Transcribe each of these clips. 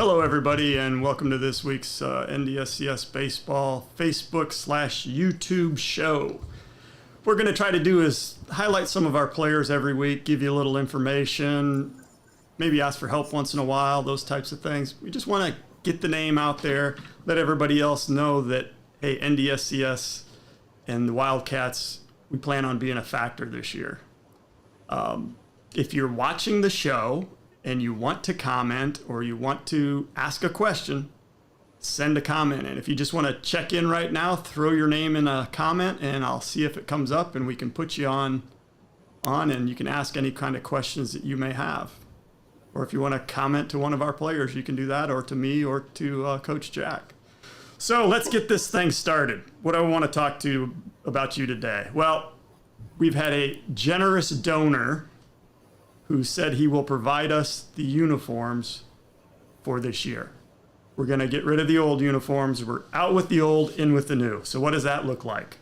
Hello, everybody, and welcome to this week's NDSCS Baseball Facebook/YouTube show. What we're going to try to do is highlight some of our players every week, give you a little information, maybe ask for help once in a while, those types of things. We just want to get the name out there, let everybody else know that, hey, NDSCS and the Wildcats, we plan on being a factor this year. If you're watching the show and you want to comment or you want to ask a question, send a comment. And if you just want to check in right now, throw your name in a comment and I'll see if it comes up and we can put you on and you can ask any kind of questions that you may have. Or if you want to comment to one of our players, you can do that, or to me or to Coach Jack. So let's get this thing started. What do I want to talk to about you today? Well, we've had a generous donor who said he will provide us the uniforms for this year. We're going to get rid of the old uniforms. We're out with the old, in with the new. So what does that look like?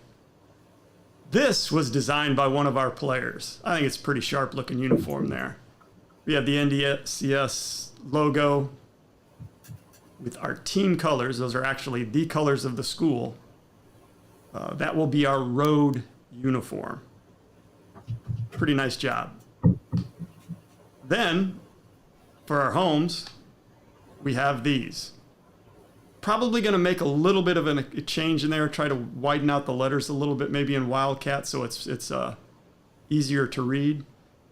This was designed by one of our players. I think it's a pretty sharp looking uniform there. We have the NDSCS logo with our team colors. Those are actually the colors of the school. That will be our road uniform. Pretty nice job. Then, for our homes, we have these. Probably going to make a little bit of a change in there, try to widen out the letters a little bit, maybe in Wildcats, so it's easier to read.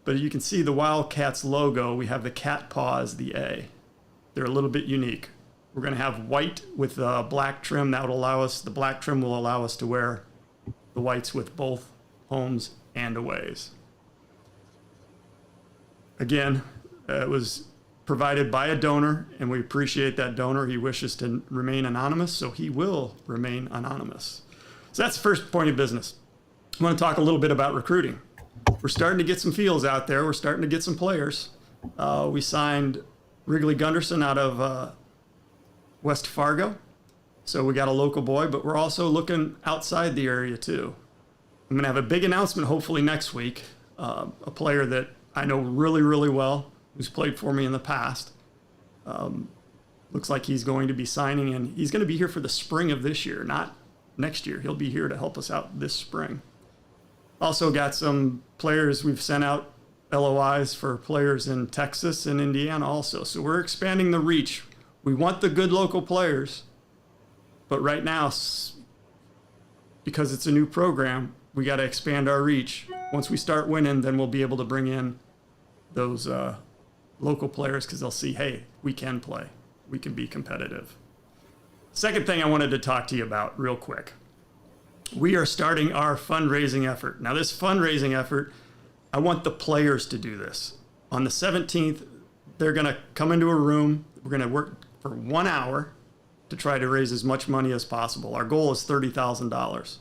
But you can see the Wildcats logo. We have the cat paw as the A. They're a little bit unique. We're going to have white with black trim. That will allow us, the black trim will allow us to wear the whites with both homes and aways. Again, it was provided by a donor, and we appreciate that donor. He wishes to remain anonymous, so he will remain anonymous. So that's the first point of business. I want to talk a little bit about recruiting. We're starting to get some feels out there. We're starting to get some players. We signed Wrigley Gunderson out of West Fargo, so we got a local boy, but we're also looking outside the area too. I'm going to have a big announcement hopefully next week. A player that I know really, really well, who's played for me in the past. Looks like he's going to be signing, and he's going to be here for the spring of this year, not next year. He'll be here to help us out this spring. Also got some players. We've sent out LOIs for players in Texas and Indiana also. So we're expanding the reach. We want the good local players, but right now, because it's a new program, we got to expand our reach. Once we start winning, then we'll be able to bring in those local players because they'll see, hey, we can play. We can be competitive. Second thing I wanted to talk to you about real quick. We are starting our fundraising effort. Now, this fundraising effort, I want the players to do this. On the 17th, they're going to come into a room. We're going to work for 1 hour to try to raise as much money as possible. Our goal is $30,000.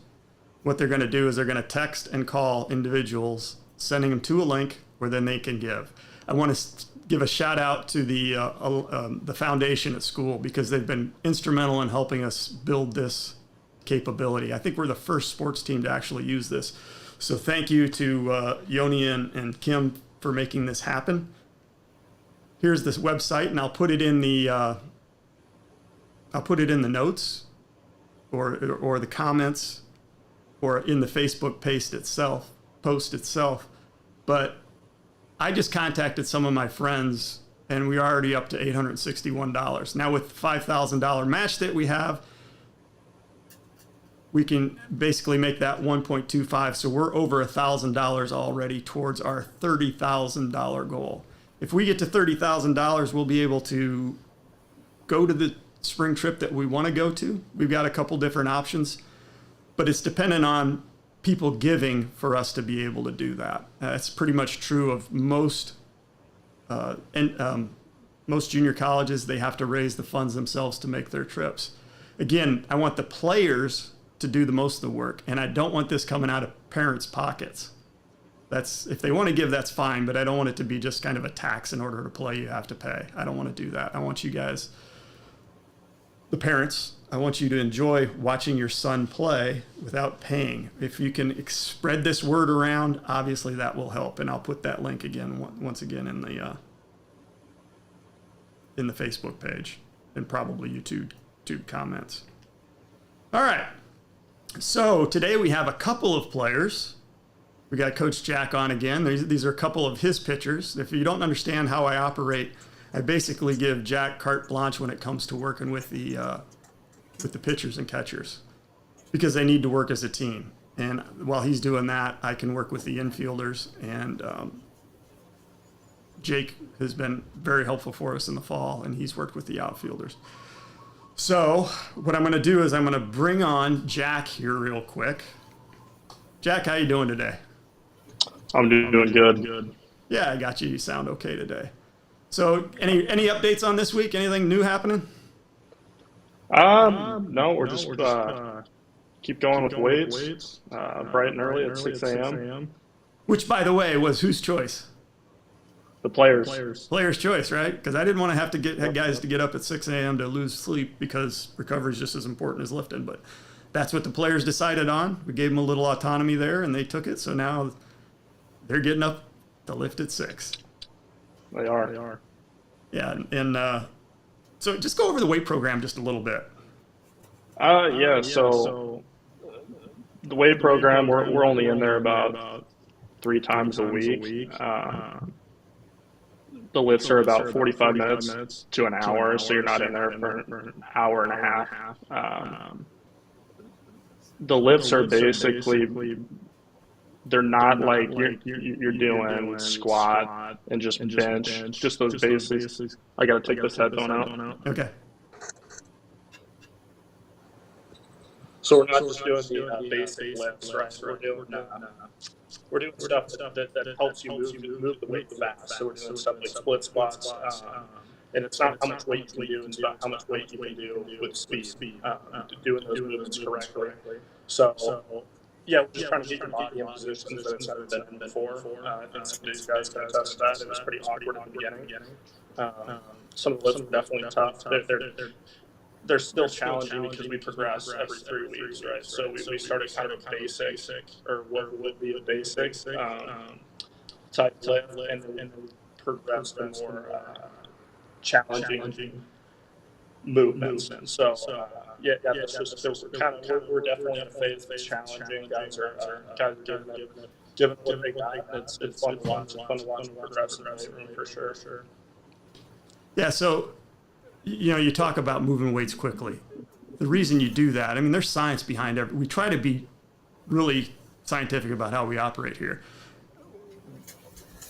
What they're going to do is they're going to text and call individuals, sending them to a link where then they can give. I want to give a shout out to the foundation at school because they've been instrumental in helping us build this capability. I think we're the first sports team to actually use this. So thank you to Yoni and Kim for making this happen. Here's this website, and I'll put it in the notes or the comments or in the Facebook post itself. But I just contacted some of my friends, and we're already up to $861. Now with the $5,000 match that we have, we can basically make that 1.25. So we're over $1,000 already towards our $30,000 goal. If we get to $30,000, we'll be able to go to the spring trip that we want to go to. We've got a couple different options, but it's dependent on people giving for us to be able to do that. That's pretty much true of most junior colleges. They have to raise the funds themselves to make their trips. Again, I want the players to do the most of the work, and I don't want this coming out of parents' pockets. That's, if they want to give, that's fine, but I don't want it to be just kind of a tax. In order to play, you have to pay. I don't want to do that. I want you guys, the parents, I want you to enjoy watching your son play without paying. If you can spread this word around, obviously that will help. And I'll put that link again, once again, in the in the Facebook page and probably YouTube comments. All right. So today we have a couple of players. We got Coach Jack on again. These are a couple of his pitchers. If you don't understand how I operate, I basically give Jack carte blanche when it comes to working with the pitchers and catchers because they need to work as a team. And while he's doing that, I can work with the infielders. And Jake has been very helpful for us in the fall, and he's worked with the outfielders. So what I'm going to do is I'm going to bring on Jack here real quick. Jack, how you doing today? I'm doing good. Yeah, I got you. You sound okay today. So any updates on this week? Anything new happening? No, we're just keep going with weights, bright and early at 6 a.m. Which, by the way, was whose choice? The players. Players' choice, right? Because I didn't want to have to get guys to get up at 6 a.m. to lose sleep because recovery is just as important as lifting. But that's what the players decided on. We gave them a little autonomy there, and they took it. So now they're getting up to lift at 6. They are. Yeah, and so just go over the weight program just a little bit. So the weight program, we're only in there about 3 times a week. The lifts are about 45 minutes to an hour, so you're not in there for an hour and a half. The lifts are basically, they're not like you're doing squat and just bench, just those basics. I got to take this headphone out. Okay. So we're not just doing the basic lifts, right? We're doing stuff that helps you move the weight fast. So we're doing stuff like split squats, and it's not how much weight you can do; it's about how much weight you can do with speed, doing those movements correctly. So yeah, we're just trying to get your body in positions that it's never been in before. I think some of these guys can attest to that. It was pretty awkward in the beginning. Some of the lifts are definitely tough. They're still challenging because we progress every 3 weeks, right? So we started kind of a basic, or what would be a basic type lift, and then progressed to more challenging movements. So that's just we're definitely in a phase that's challenging. Guys are giving what they got. It's fun to watch. It's fun to watch progress in the weight room for sure. Yeah. So. You talk about moving weights quickly. The reason you do that, I mean, there's science behind it. We try to be really scientific about how we operate here.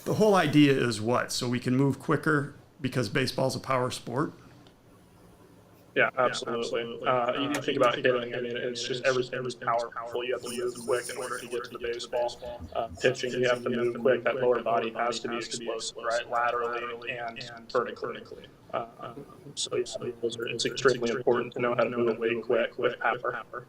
The whole idea is what? So we can move quicker because baseball's a power sport. Yeah, absolutely. You think about hitting. I mean, it's just everything is powerful. You have to move quick in order to get to the baseball. Pitching, you have to move quick. That lower body has to be explosive, right? Laterally and vertically. So it's extremely important to know how to move away quick with power.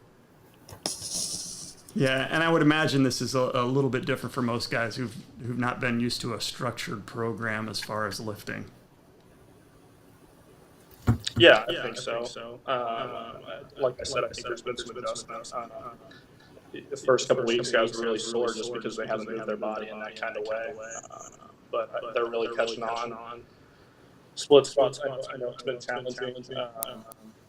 Yeah, and I would imagine this is a little bit different for most guys who've not been used to a structured program as far as lifting. Yeah, I think so. Like I said, I think there's been some adjustments. The first couple of weeks, guys were really sore just because they haven't moved their body in that kind of way. But they're really catching on. Split squats, I know it's been challenging.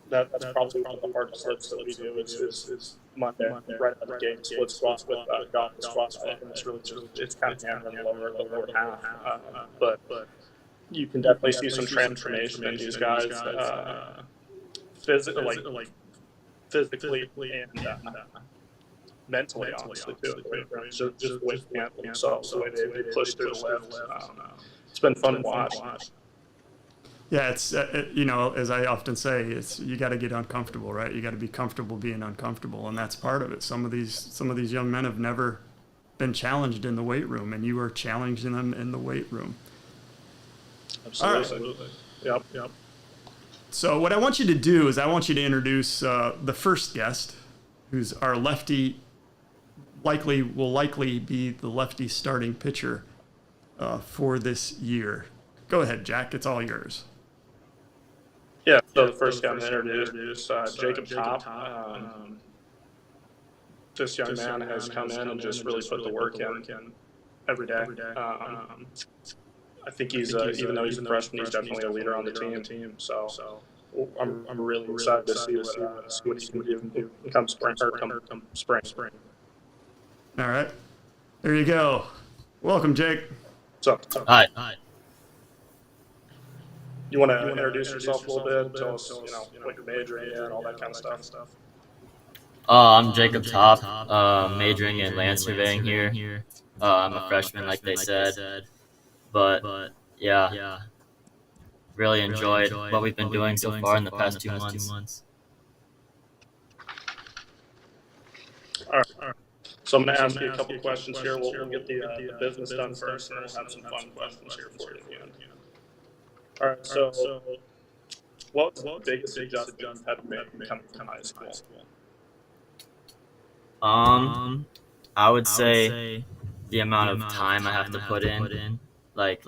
That's probably one of the hardest lifts that we do is Monday, right out of the gate, split squats with goblet squats. And it's kind of down in the lower half. But you can definitely see some transformation in these guys, physically and mentally, honestly, too. So just the way they handle themselves, the way they push through the lift. It's been fun to watch. Yeah, it's as I often say, it's you got to get uncomfortable, right? You got to be comfortable being uncomfortable, and that's part of it. Some of these young men have never been challenged in the weight room, and you are challenging them in the weight room. Absolutely. Yep. So what I want you to do is I want you to introduce the first guest, who's our lefty, will likely be the lefty starting pitcher for this year. Go ahead, Jack. It's all yours. Yeah, so the first guy I'm going to introduce Jacob Top. This young man has come in and just really put the work in every day. I think he's even though he's a freshman, he's definitely a leader on the team. So I'm really excited to see what he can do come spring. All right. There you go. Welcome, Jake. So Hi. you want to introduce yourself a little bit, tell us what you're majoring in, all that kind of stuff. I'm Jacob Top, majoring in land surveying here. I'm a freshman, like they said, but yeah, really enjoyed what we've been doing so far in the past 2 months. All right. So I'm going to ask you a couple questions here. We'll get the business done first, and then we'll have some fun questions here for you at the end. All right. So what was the biggest adjustment you've had to make coming from high school? I would say the amount of time I have to put in. Like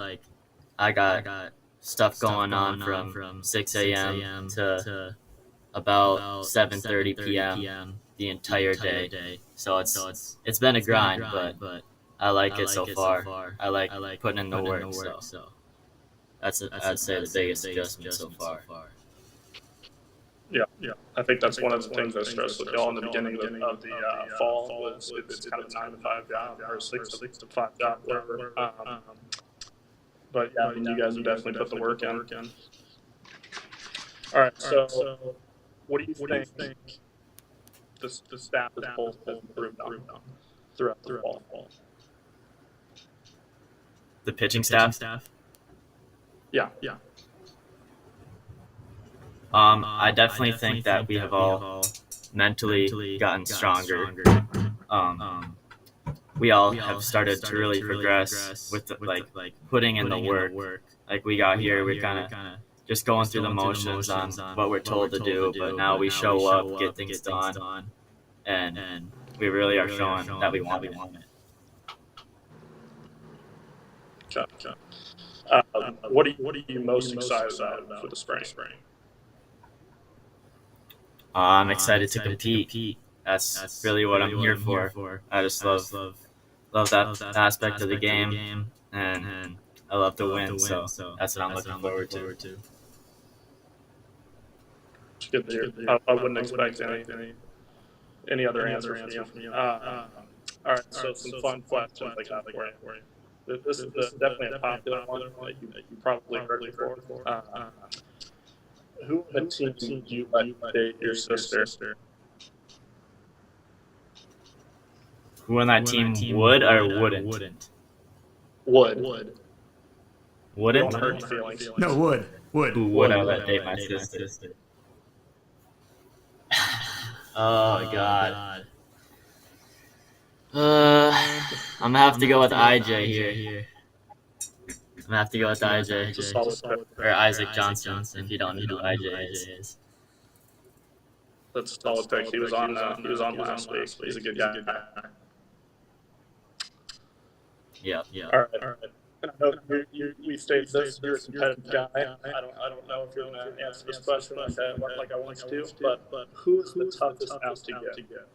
I got stuff going on from 6 a.m. to about 7:30 p.m. the entire day. So it's been a grind, but I like it so far. I like putting in the work. So I'd say the biggest adjustment so far. Yeah. I think that's one of the things I stressed with y'all in the beginning of the fall was it's kind of a 9 to 5 job or 6 to 5 job, whatever. But yeah, I mean, you guys have definitely put the work in. All right, so what do you think the staff as a whole has improved on throughout the fall? The pitching staff? Yeah. I definitely think that we have all mentally gotten stronger. We all have started to really progress with putting in the work. Like we got here, we're kind of just going through the motions on what we're told to do, but now we show up, get things done, and we really are showing that we want it. Okay. What are you most excited about for the spring? I'm excited to compete. That's really what I'm here for. I just love that aspect of the game, and I love to win. So that's what I'm looking forward to. It's good to hear. I wouldn't expect any other answer from you. All right, so some fun questions I got for you. This is definitely a popular one that you probably heard before. Who on the team would you let date your sister? Who on that team would or wouldn't? Would. Wouldn't? Don't hurt your feelings. No, would. Who would I let date my sister? Oh God. I'm gonna have to go with IJ here. I'm gonna have to go with IJ. Or Isaac Johnson, if you don't know who IJ is. That's a solid pick. He was on last week. He's a good guy. Yeah. All right. And I know we stated this. You're a competitive guy. I don't know if you're going to answer this question like I want you to, but who is the toughest out to get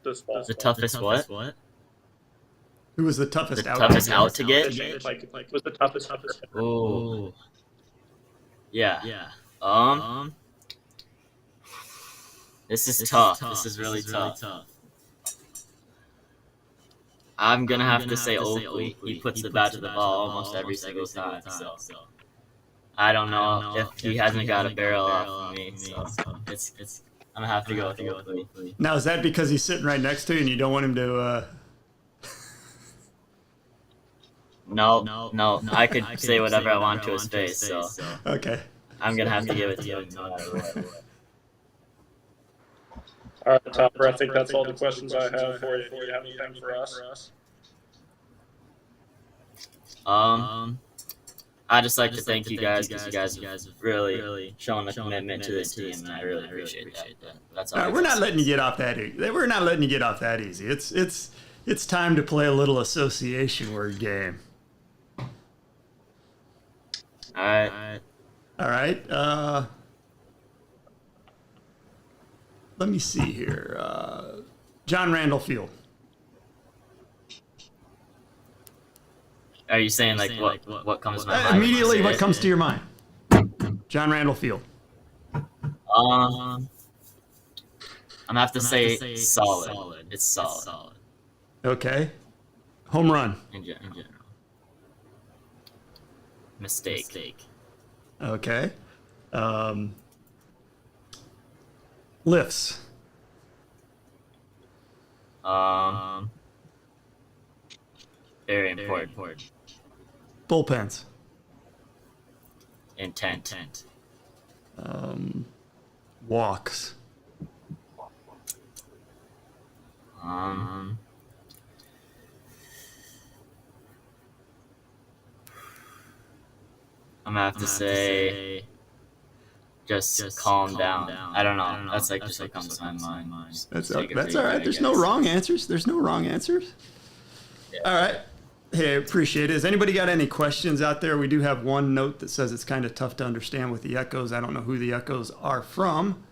this fall? The toughest what? Who was the toughest out? Toughest out to get? Like was the toughest? Oh. Yeah. This is tough. This is really tough. I'm gonna have to say Oakley. He puts the bat to the ball almost every single time. So I don't know if he hasn't got a barrel off of me. So it's. I'm gonna have to go with Oakley. Now, is that because he's sitting right next to you and you don't want him to? No. I could say whatever I want to his face. So Okay. I'm gonna have to give it to him no matter what. All right, Topper, I think that's all the questions I have for you. Do you have anything for us? I just like to thank you guys because you guys have really shown a commitment to this team, and I really appreciate that. That's all. We're not letting you get off that easy. We're not letting you get off that easy. It's time to play a little association word game. All right. Let me see here. John Randall Field. Are you saying like what comes to my mind? Immediately, what comes to your mind? John Randall Field. I'm gonna have to say solid. It's solid. Okay. Home run. In general. Mistake. Okay. Lifts. Very important. Bullpens. Intent. Walks. I'm gonna have to say just calm down. I don't know. That's like just what comes to my mind. That's all right. There's no wrong answers. Yeah. All right. Hey, I appreciate it. Has anybody got any questions out there? We do have one note that says it's kind of tough to understand with the echoes. I don't know who the echoes are from,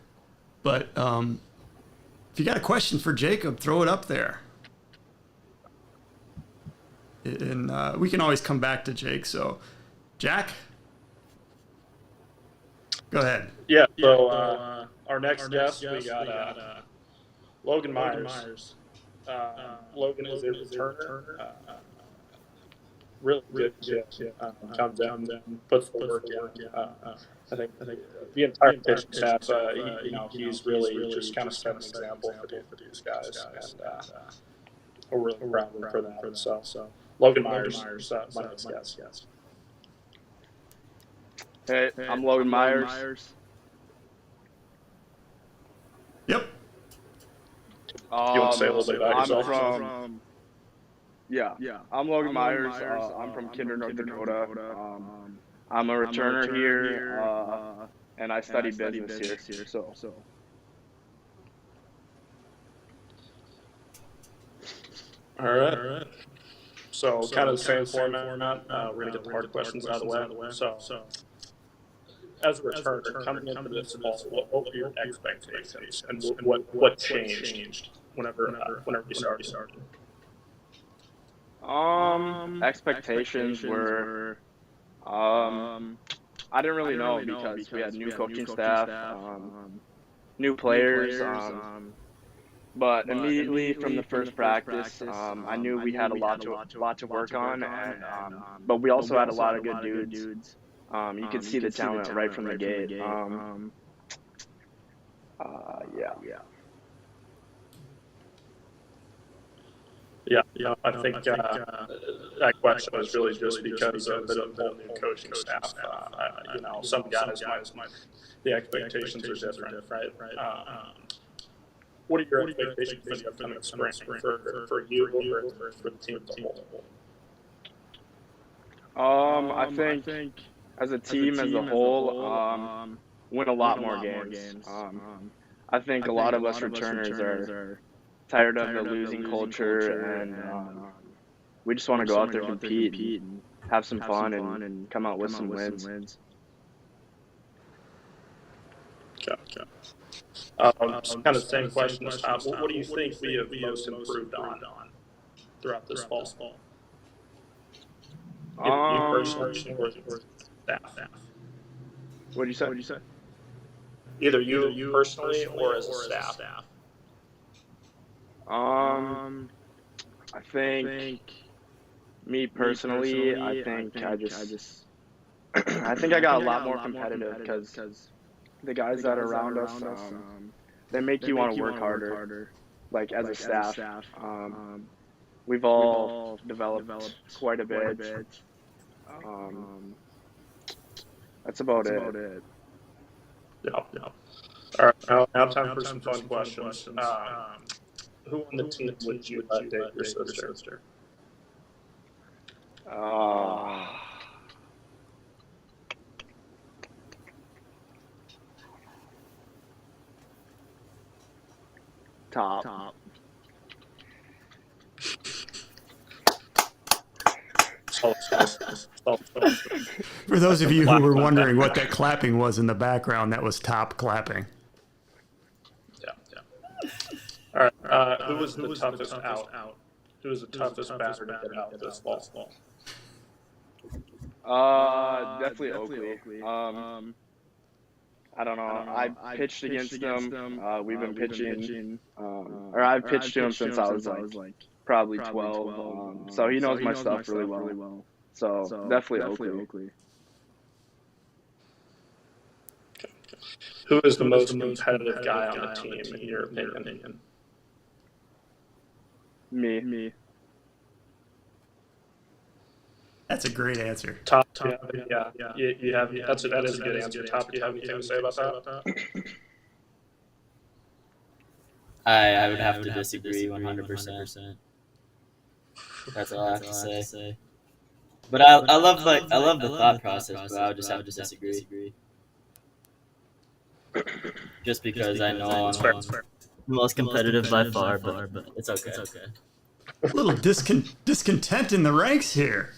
but if you got a question for Jacob, throw it up there. And we can always come back to Jake. So, Jack, go ahead. Yeah. So our next guest, we got Logan Myers. Logan is a returner. Really good kid. Comes in, puts the work in. I think the entire pitching staff. He's really just kind of set an example for these guys, and we're really proud of him for that. So Logan Myers, my next guest. Hey, I'm Logan Myers. Yep. You want to say a little bit about yourself? I'm Logan Myers. I'm from Kinder, North Dakota. I'm a returner here, and I study business here. So. All right. So kind of the same format. We're gonna get the hard questions out of the way. So as a returner coming into this fall, what were your expectations, and what changed whenever you started? Expectations were, I didn't really know because we had new coaching staff, new players, but immediately from the first practice, I knew we had a lot to work on, and but we also had a lot of good dudes. You could see the talent right from the gate. Yeah. I think that question was really just because of the whole new coaching staff. Some guys might the expectations are different, right? What are your expectations for the upcoming spring for you or for the team as a whole? I think as a team as a whole, win a lot more games. I think a lot of us returners are tired of the losing culture, and we just want to go out there, compete, and have some fun, and come out with some wins. Okay. Kind of the same question as Tom. What do you think we have most improved on throughout this fall? You personally or staff? What did you say? Either you personally or as a staff. I think me personally, I think I just I think I got a lot more competitive because the guys that are around us, they make you want to work harder. Like as a staff, we've all developed quite a bit. That's about it. Yeah. All right. Now time for some fun questions. Who on the team would you date your sister? Top. For those of you who were wondering what that clapping was in the background, that was top clapping. Yeah. All right. Who was the toughest out? Who was the toughest batter to get out this fall? Definitely Oakley. I don't know. I pitched against them. We've been pitching, or I've pitched to him since I was like probably 12. So he knows my stuff really well. So definitely Oakley. Who is the most competitive guy on the team, in your opinion? Me. That's a great answer. Top, yeah. You have that is a good answer. Top, do you have anything to say about that? I would have to disagree 100%. That's all I have to say. But I love the thought process, but I would just have to disagree. Just because I know I'm the most competitive by far, but it's okay. A little discontent in the ranks here.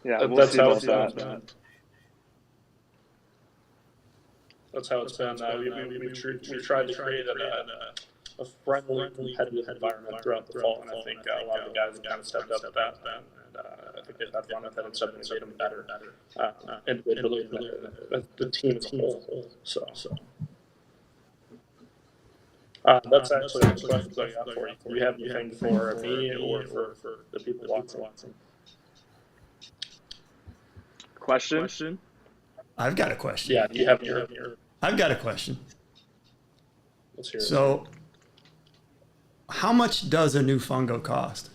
Yeah, That's how it's been. That's how it's been. We tried to create a friendly, competitive environment throughout the fall, and I think a lot of the guys have kind of stepped up at that. And I think they've had fun with it, and something made them better individually, the team as a whole. So. That's actually the questions I got for you. Do you have anything for me or for the people watching? Question? I've got a question. Yeah, do you have your I've got a question. let's hear it. So, how much does a new fungo cost?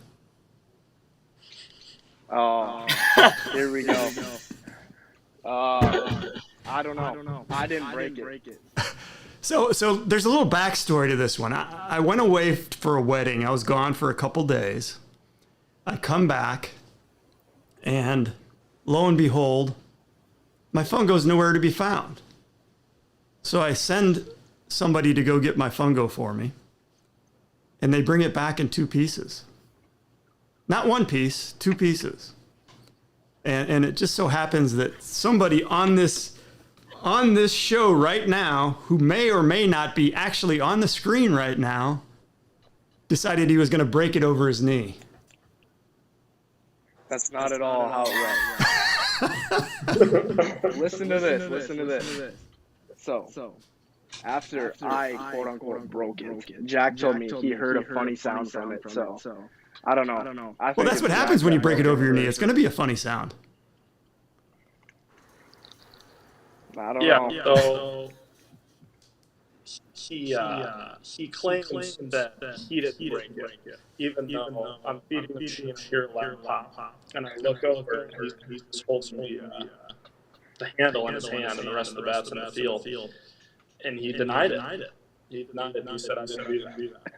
Oh, here we go. I don't know. I didn't break it. So there's a little backstory to this one. I went away for a wedding. I was gone for a couple days. I come back, and lo and behold, my fungo's nowhere to be found. So I send somebody to go get my fungo for me, and they bring it back in 2 pieces. Not 1 piece, 2 pieces. And it just so happens that somebody on this show right now, who may or may not be actually on the screen right now, decided he was going to break it over his knee. That's not at all how it went. Listen to this. So, after I quote unquote broke it, Jack told me he heard a funny sound from it. So, I don't know. Well, that's what happens when you break it over your knee. It's going to be a funny sound. I don't know. So he claims that he didn't break it, even though I'm feeding the machine here loud pop, and I look over and he just holds the handle in his hand, and the rest of the bats in the field, and he denied it. He denied it. He said, "I didn't do that."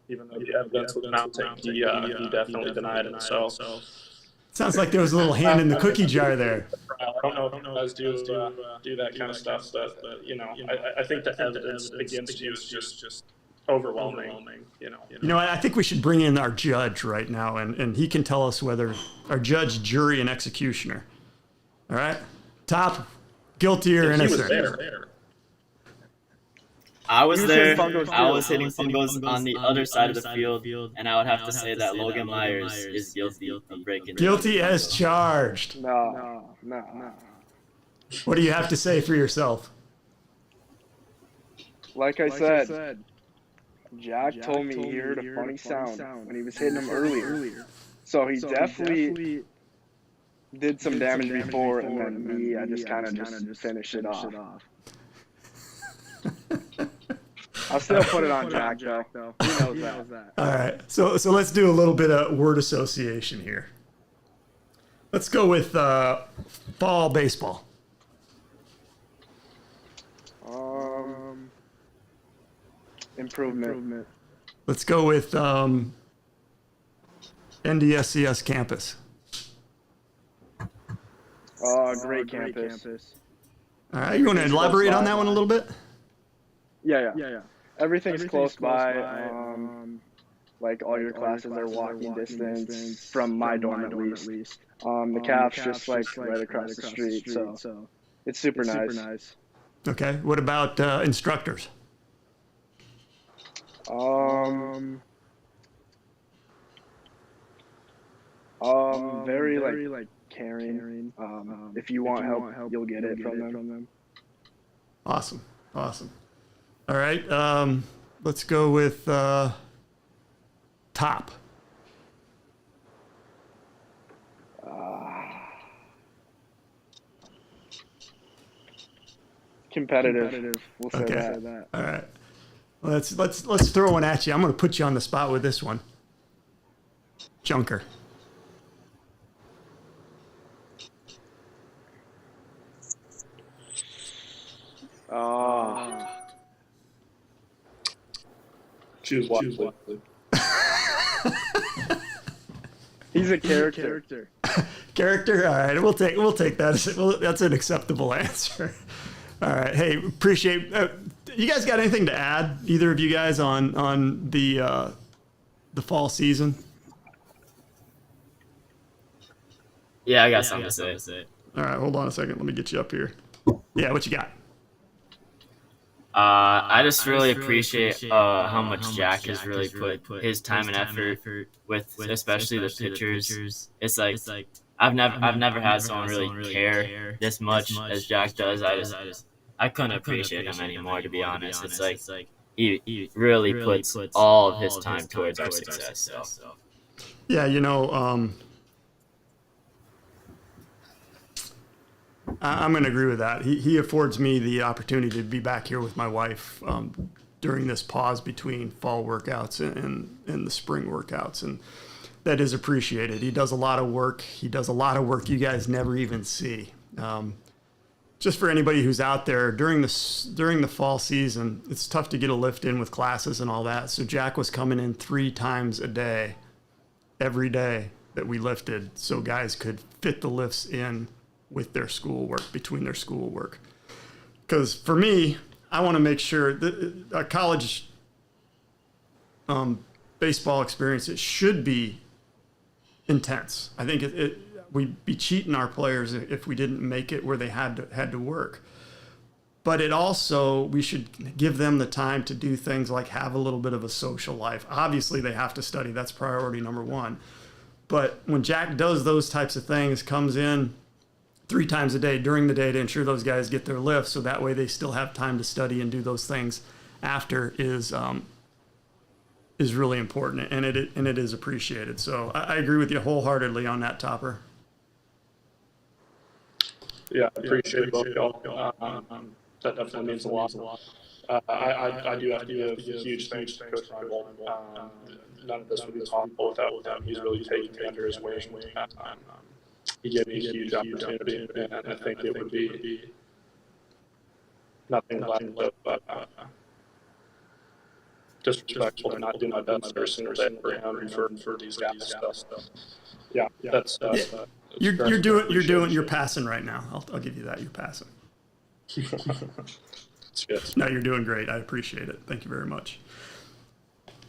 Even though the evidence was mounting, he definitely denied it. So. Sounds like there was a little hand in the cookie jar there. I don't know if you guys do that kind of stuff, but I think the evidence against you is just overwhelming. I think we should bring in our judge right now, and he can tell us whether our judge, jury, and executioner. All right, Top, guilty or innocent? He was there. I was there. I was hitting fungos on the other side of the field, and I would have to say that Logan Myers is guilty of breaking. Guilty as charged. No. What do you have to say for yourself? Like I said, Jack told me he heard a funny sound when he was hitting him earlier. So he definitely did some damage before, and then me, I just kind of just finished it off. I'll still put it on Jack, though. He knows that. All right. So let's do a little bit of word association here. Let's go with fall baseball. Improvement. Let's go with NDSCS campus. Great campus. All right. You want to elaborate on that one a little bit? Yeah. Everything's close by. Like all your classes are walking distance from my dorm at least. The CAF's just like right across the street, so it's super nice. Okay. What about instructors? Very like caring. If you want help, you'll get it from them. Awesome. All right. Let's go with top. Competitive. We'll say that. All right. Let's throw one at you. I'm going to put you on the spot with this one. Junker. Choose wisely. He's a character. Character. All right. We'll take that. That's an acceptable answer. All right. Hey, appreciate. You guys got anything to add? Either of you guys on the fall season? Yeah, I got something to say. All right. Hold on a second. Let me get you up here. Yeah. What you got? I just really appreciate how much Jack has really put his time and effort with, especially the pitchers. It's like I've never had someone really care this much as Jack does. I couldn't appreciate him anymore, to be honest. It's like he really puts all of his time towards our success. So. Yeah, I'm going to agree with that. He affords me the opportunity to be back here with my wife during this pause between fall workouts and the spring workouts, and that is appreciated. He does a lot of work. He does a lot of work you guys never even see. Just for anybody who's out there, during the fall season, it's tough to get a lift in with classes and all that. So Jack was coming in 3 times a day, every day that we lifted, so guys could fit the lifts in with their schoolwork, between their schoolwork. Because for me, I want to make sure that a college baseball experience, it should be intense. I think we'd be cheating our players if we didn't make it where they had to work. But it also, we should give them the time to do things like have a little bit of a social life. Obviously, they have to study. That's priority number 1. But when Jack does those types of things, comes in 3 times a day during the day to ensure those guys get their lifts, so that way they still have time to study and do those things after is really important, and it is appreciated. So I agree with you wholeheartedly on that, Topper. Yeah, I appreciate both y'all. That definitely means a lot. I do have to give huge thanks to Coach Reinbold. None of this would be possible without him. He's really taken me under his wing. He gave me a huge opportunity, and I think it would be nothing less but disrespectful to not do my best every single day for him and for these guys. So, yeah, that's you're passing right now. I'll give you that. You're passing. It's good. No, you're doing great. I appreciate it. Thank you very much.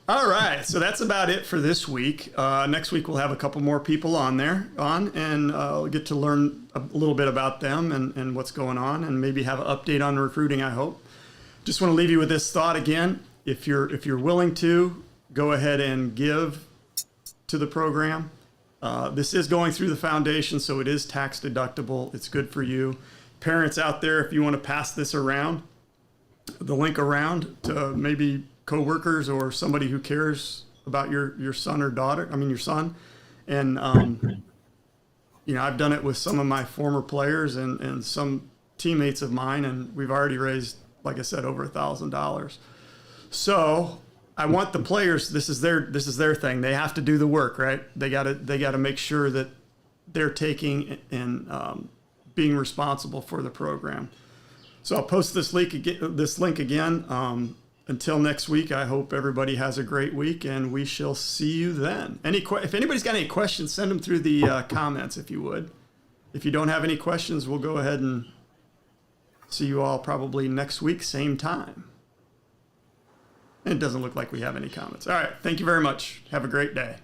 All right, so that's about it for this week. Next week we'll have a couple more people and we'll get to learn a little bit about them and what's going on, and maybe have an update on recruiting, I hope. Just want to leave you with this thought again. If you're willing to, go ahead and give to the program. This is going through the foundation, so it is tax deductible. It's good for you. Parents out there, if you want to pass this around, the link around to maybe coworkers or somebody who cares about your son or daughter, your son. And, I've done it with some of my former players and some teammates of mine, and we've already raised, like I said, over $1,000. So I want the players, this is their thing. They have to do the work, right? They gotta make sure that they're taking and being responsible for the program. So I'll post this link again. Until next week, I hope everybody has a great week, and we shall see you then. If anybody's got any questions, send them through the comments, if you would. If you don't have any questions, we'll go ahead and see you all probably next week, same time. And it doesn't look like we have any comments. All right, thank you very much. Have a great day.